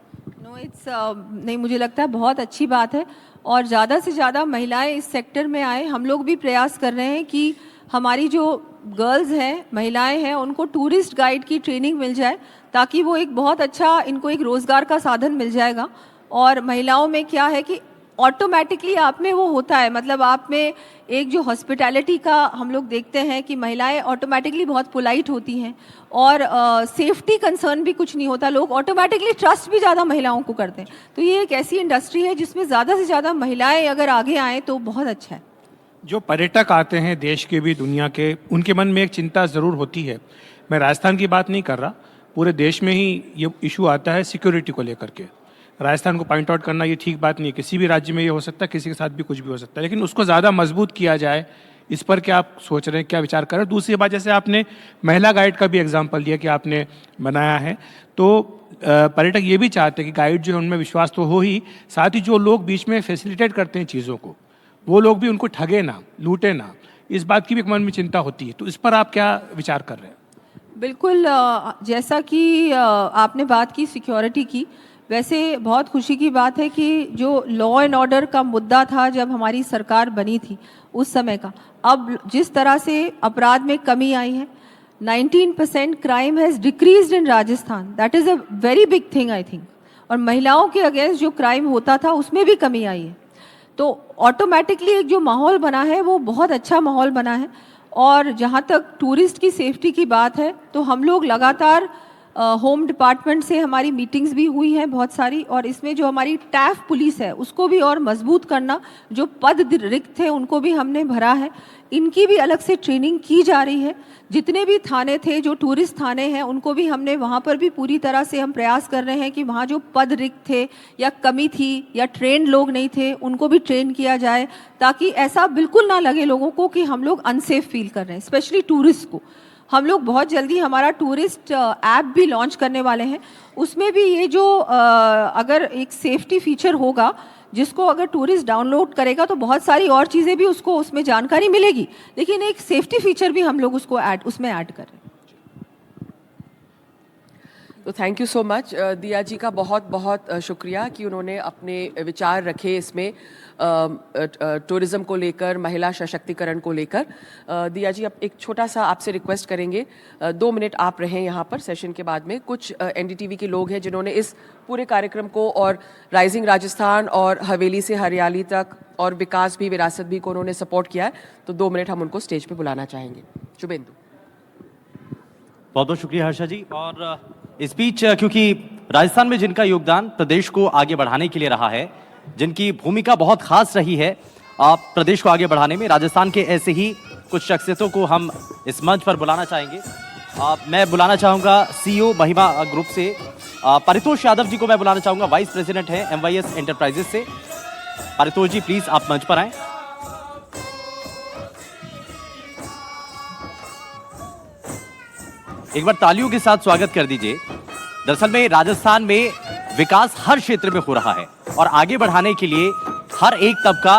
No, it's नहीं, मुझे लगता है बहुत अच्छी बात है और ज़्यादा से ज़्यादा महिलाएं इस सेक्टर में आए। हम लोग भी प्रयास कर रहे हैं कि हमारी जो गर्ल्स हैं, महिलाएं हैं, उनको टूरिस्ट गाइड की ट्रेनिंग मिल जाए ताकि वो एक बहुत अच्छा, इनको एक रोज़गार का साधन मिल जाएगा। और महिलाओं में क्या है कि ऑटोमेटिकली आप में वो होता है, मतलब आप में एक जो हॉस्पिटैलिटी का हम लोग देखते हैं कि महिलाएं ऑटोमेटिकली बहुत पोलाइट होती हैं और सेफ्टी कंसर्न भी कुछ नहीं होता, लोग ऑटोमेटिकली ट्रस्ट भी ज़्यादा महिलाओं को करते हैं। तो ये एक ऐसी इंडस्ट्री है जिसमें ज़्यादा से ज़्यादा महिलाएं अगर आगे आएँ तो बहुत अच्छा है। जो पर्यटक आते हैं देश के भी दुनिया के, उनके मन में एक चिंता ज़रूर होती है। मैं राजस्थान की बात नहीं कर रहा, पूरे देश में ही ये इशू आता है सिक्योरिटी को लेकर के। राजस्थान को पॉइंट आउट करना ये ठीक बात नहीं है, किसी भी राज्य में ये हो सकता है, किसी के साथ भी कुछ भी हो सकता है, लेकिन उसको ज़्यादा मजबूत किया जाए, इस पर क्या आप सोच रहे हैं, क्या विचार कर रहे हैं? दूसरी बात, जैसे आपने महिला गाइड का भी एग्जाम्पल दिया कि आपने बनाया है, तो पर्यटक ये भी चाहते हैं कि गाइड जो है उनमें विश्वास तो हो ही, साथ ही जो लोग बीच में फैसिलिटेट करते हैं चीज़ों को, वो लोग भी उनको ठगे ना, लूटे ना, इस बात की भी मन में चिंता होती है। तो इस पर आप क्या विचार कर रहे हैं? बिल्कुल, जैसा कि आपने बात की सिक्योरिटी की, वैसे बहुत खुशी की बात है कि जो लॉ एंड ऑर्डर का मुद्दा था जब हमारी सरकार बनी थी उस समय का, अब जिस तरह से अपराध में कमी आई है, 19% crime has decreased in Rajasthan, that is a very big thing I think. और महिलाओं के अगेंस्ट जो क्राइम होता था उसमें भी कमी आई है, तो ऑटोमेटिकली एक जो माहौल बना है वो बहुत अच्छा माहौल बना है। और जहाँ तक टूरिस्ट की सेफ्टी की बात है, तो हम लोग लगातार होम डिपार्टमेंट से हमारी मीटिंग्स भी हुई हैं बहुत सारी, और इसमें जो हमारी टैफ पुलिस है उसको भी और मजबूत करना, जो पद रिक्त थे उनको भी हमने भरा है, इनकी भी अलग से ट्रेनिंग की जा रही है। जितने भी थाने थे, जो टूरिस्ट थाने हैं, उनको भी हमने वहाँ पर भी पूरी तरह से हम प्रयास कर रहे हैं कि वहाँ जो पद रिक्त थे या कमी थी या ट्रेंड लोग नहीं थे, उनको भी ट्रेन किया जाए, ताकि ऐसा बिल्कुल ना लगे लोगों को कि हम लोग अनसेफ फील कर रहे हैं, स्पेशली टूरिस्ट को। हम लोग बहुत जल्दी हमारा टूरिस्ट ऐप भी लॉन्च करने वाले हैं। उसमें भी ये जो अगर एक सेफ्टी फीचर होगा, जिसको अगर टूरिस्ट डाउनलोड करेगा तो बहुत सारी और चीज़ें भी उसको उसमें जानकारी मिलेगी, लेकिन एक सेफ्टी फीचर भी हम लोग उसको उसमें ऐड कर रहे हैं। तो थैंक यू सो मच दिया जी का बहुत बहुत शुक्रिया कि उन्होंने अपने विचार रखे इसमें टूरिज़्म को लेकर, महिला सशक्तिकरण को लेकर। दिया जी, अब एक छोटा सा आपसे रिक्वेस्ट करेंगे, 2 मिनट आप रहें यहाँ पर सेशन के बाद में। कुछ एनडीटीवी के लोग हैं जिन्होंने इस पूरे कार्यक्रम को और राइजिंग राजस्थान और हवेली से हरियाली तक और विकास भी, विरासत भी को उन्होंने सपोर्ट किया है, तो 2 मिनट हम उनको स्टेज पे बुलाना चाहेंगे। शुभेंदु। बहुत बहुत शुक्रिया हर्षा जी। और स्पीच, क्योंकि राजस्थान में जिनका योगदान प्रदेश को आगे बढ़ाने के लिए रहा है, जिनकी भूमिका बहुत खास रही है प्रदेश को आगे बढ़ाने में, राजस्थान के ऐसे ही कुछ शख्सियतों को हम इस मंच पर बुलाना चाहेंगे। मैं बुलाना चाहूंगा सीईओ महिमा ग्रुप से परितोष यादव जी को मैं बुलाना चाहूंगा, वाइस प्रेसिडेंट हैं MYS एंटरप्राइजेस से। परितोष जी प्लीज आप मंच पर आएं। एक बार तालियों के साथ स्वागत कर दीजिए। दरअसल में राजस्थान में विकास हर क्षेत्र में हो रहा है और आगे बढ़ाने के लिए हर एक तबका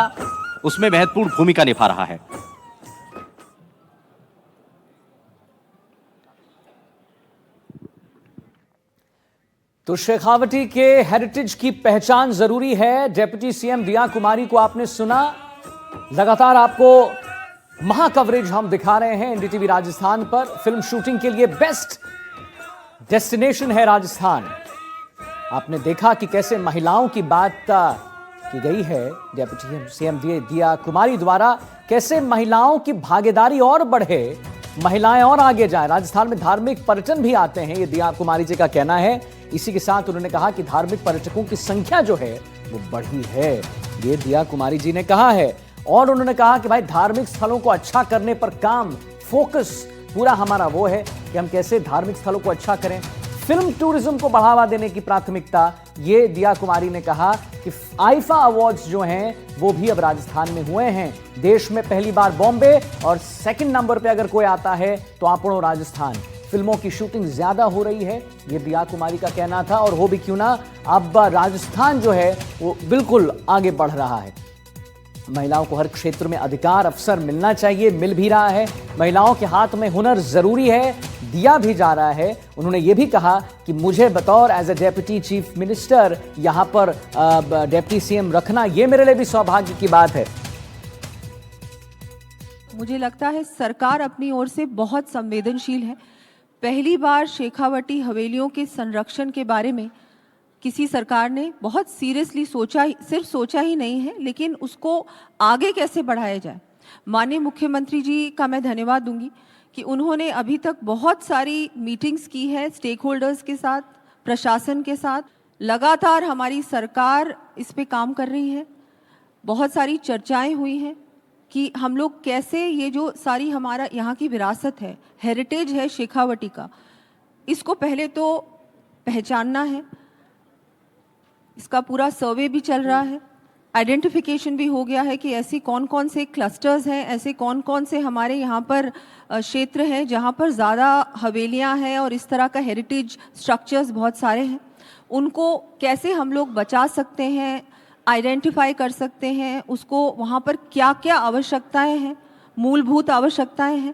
उसमें महत्वपूर्ण भूमिका निभा रहा है। तो शेखावटी के हेरिटेज की पहचान जरूरी है। डेप्यूटी सीएम दिया कुमारी को आपने सुना। लगातार आपको महा कवरेज हम दिखा रहे हैं एनडीटीवी राजस्थान पर। फिल्म शूटिंग के लिए बेस्ट डेस्टिनेशन है राजस्थान। आपने देखा कि कैसे महिलाओं की बात की गई है डेप्यूटी सीएम दिया कुमारी द्वारा, कैसे महिलाओं की भागीदारी और बढ़े, महिलाएं और आगे जाएं। राजस्थान में धार्मिक पर्यटन भी आते हैं, ये दिया कुमारी जी का कहना है। इसी के साथ उन्होंने कहा कि धार्मिक पर्यटकों की संख्या जो है वो बढ़ी है, ये दिया कुमारी जी ने कहा है। और उन्होंने कहा कि भाई धार्मिक स्थलों को अच्छा करने पर काम, फोकस पूरा हमारा वो है कि हम कैसे धार्मिक स्थलों को अच्छा करें। फिल्म टूरिज्म को बढ़ावा देने की प्राथमिकता, ये दिया कुमारी ने कहा कि आईफा अवार्ड्स जो हैं वो भी अब राजस्थान में हुए हैं। देश में पहली बार बॉम्बे और सेकंड नंबर पे अगर कोई आता है तो आपनो राजस्थान। फिल्मों की शूटिंग ज्यादा हो रही है, ये दिया कुमारी का कहना था। और हो भी क्यों ना, अब राजस्थान जो है वो बिल्कुल आगे बढ़ रहा है। महिलाओं को हर क्षेत्र में अधिकार, अवसर मिलना चाहिए, मिल भी रहा है। महिलाओं के हाथ में हुनर जरूरी है, दिया भी जा रहा है। उन्होंने ये भी कहा कि मुझे बतौर as a deputy chief minister यहां पर डेप्यूटी सीएम रखना, ये मेरे लिए भी सौभाग्य की बात है। मुझे लगता है सरकार अपनी ओर से बहुत संवेदनशील है। पहली बार शेखावटी हवेलियों के संरक्षण के बारे में किसी सरकार ने बहुत सीरियसली सोचा, सिर्फ सोचा ही नहीं है, लेकिन उसको आगे कैसे बढ़ाया जाए। माननीय मुख्यमंत्री जी का मैं धन्यवाद दूंगी कि उन्होंने अभी तक बहुत सारी मीटिंग्स की है स्टेक होल्डर्स के साथ, प्रशासन के साथ। लगातार हमारी सरकार इस पे काम कर रही है। बहुत सारी चर्चाएं हुई हैं कि हम लोग कैसे ये जो सारी हमारा यहाँ की विरासत है, हेरिटेज है शेखावटी का, इसको पहले तो पहचानना है। इसका पूरा सर्वे भी चल रहा है, आइडेंटिफिकेशन भी हो गया है कि ऐसी कौन कौन से क्लस्टर्स हैं, ऐसे कौन कौन से हमारे यहाँ पर क्षेत्र हैं जहाँ पर ज़्यादा हवेलियाँ हैं और इस तरह का हेरिटेज स्ट्रक्चर्स बहुत सारे हैं। उनको कैसे हम लोग बचा सकते हैं, आइडेंटिफाई कर सकते हैं, उसको वहाँ पर क्या क्या आवश्यकताएं हैं, मूलभूत आवश्यकताएं हैं।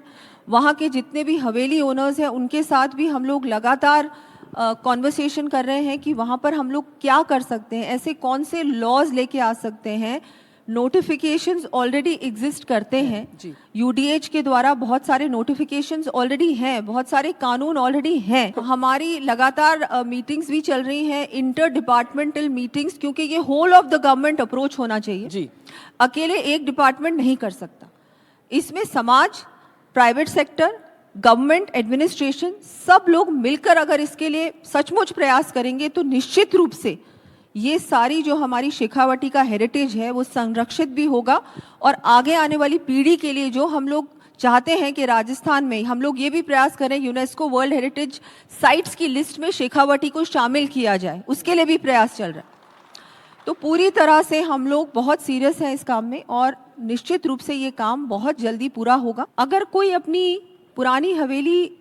वहाँ के जितने भी हवेली ओनर्स हैं उनके साथ भी हम लोग लगातार कॉन्वर्सेशन कर रहे हैं कि वहाँ पर हम लोग क्या कर सकते हैं, ऐसे कौन से लॉज लेके आ सकते हैं। नोटिफिकेशंस ऑलरेडी एग्जिस्ट करते हैं, यूडीएच के द्वारा बहुत सारे नोटिफिकेशंस ऑलरेडी हैं, बहुत सारे कानून ऑलरेडी हैं। हमारी लगातार मीटिंग्स भी चल रही हैं, इंटर डिपार्टमेंटल मीटिंग्स, क्योंकि ये whole of the government approach होना चाहिए जी। अकेले एक डिपार्टमेंट नहीं कर सकता। इसमें समाज, प्राइवेट सेक्टर, गवर्नमेंट एडमिनिस्ट्रेशन सब लोग मिलकर अगर इसके लिए सचमुच प्रयास करेंगे तो निश्चित रूप से ये सारी जो हमारी शेखावटी का हेरिटेज है वो संरक्षित भी होगा और आगे आने वाली पीढ़ी के लिए जो हम लोग चाहते हैं कि राजस्थान में हम लोग ये भी प्रयास करें यूनेस्को वर्ल्ड हेरिटेज साइट्स की लिस्ट में शेखावटी को शामिल किया जाए, उसके लिए भी प्रयास चल रहा है। तो पूरी तरह से हम लोग बहुत सीरियस हैं इस काम में और निश्चित रूप से ये काम बहुत जल्दी पूरा होगा। अगर कोई अपनी पुरानी हवेली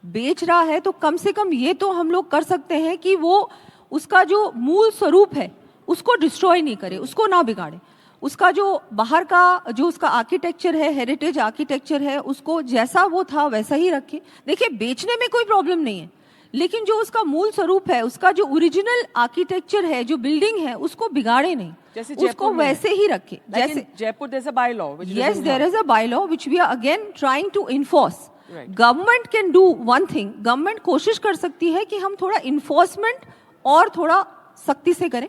बेच रहा है तो कम से कम ये तो हम लोग कर सकते हैं कि वो उसका जो मूल स्वरूप है उसको डिस्ट्रॉय नहीं करे, उसको ना बिगाड़े, उसका जो बाहर का जो उसका आर्किटेक्चर है, हेरिटेज आर्किटेक्चर है, उसको जैसा वो था वैसा ही रखे। देखिए बेचने में कोई प्रॉब्लम नहीं है, लेकिन जो उसका मूल स्वरूप है, उसका जो ओरिजिनल आर्किटेक्चर है, जो बिल्डिंग है, उसको बिगाड़े नहीं, जैसे उसको वैसे ही रखे। जैसे Jaipur there's a bylaw which yes, there is a bylaw which we are again trying to enforce. Right. Government can do one thing. Government कोशिश कर सकती है कि हम थोड़ा enforcement और थोड़ा सख्ती से करें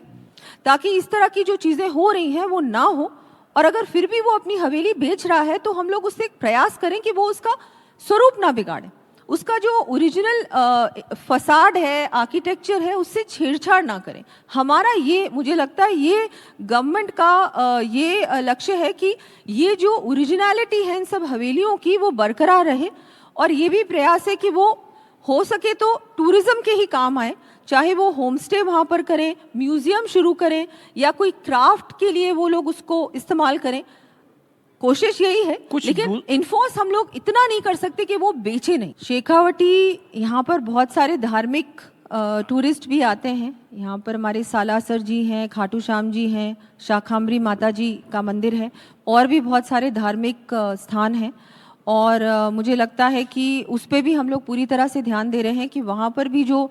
ताकि इस तरह की जो चीज़ें हो रही हैं वो ना हो। और अगर फिर भी वो अपनी हवेली बेच रहा है तो हम लोग उससे एक प्रयास करें कि वो उसका स्वरूप ना बिगाड़े, उसका जो ओरिजिनल फसाड है, आर्किटेक्चर है, उससे छेड़छाड़ ना करें। हमारा ये मुझे लगता है ये गवर्नमेंट का ये लक्ष्य है कि ये जो ओरिजिनलिटी है इन सब हवेलियों की वो बरकरार रहे और ये भी प्रयास है कि वो हो सके तो टूरिज्म के ही काम आए, चाहे वो होम स्टे वहाँ पर करें, म्यूजियम शुरू करें या कोई क्राफ्ट के लिए वो लोग उसको इस्तेमाल करें। कोशिश यही है, लेकिन इन्फोर्स हम लोग इतना नहीं कर सकते कि वो बेचे नहीं। शेखावटी यहाँ पर बहुत सारे धार्मिक टूरिस्ट भी आते हैं। यहाँ पर हमारे सालासर जी हैं, खाटू श्याम जी हैं, शाखाम्बरी माता जी का मंदिर है और भी बहुत सारे धार्मिक स्थान हैं और मुझे लगता है कि उस पर भी हम लोग पूरी तरह से ध्यान दे रहे हैं कि वहाँ पर भी जो,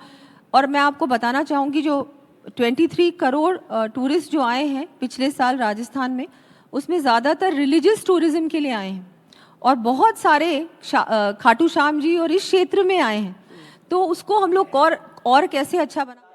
और मैं आपको बताना चाहूँगी जो 23 करोड़ टूरिस्ट जो आए हैं पिछले साल राजस्थान में, उसमें ज़्यादातर रिलीजियस टूरिज्म के लिए आए हैं और बहुत सारे खाटू श्याम जी और इस क्षेत्र में आए हैं। तो उसको हम लोग और कैसे अच्छा बना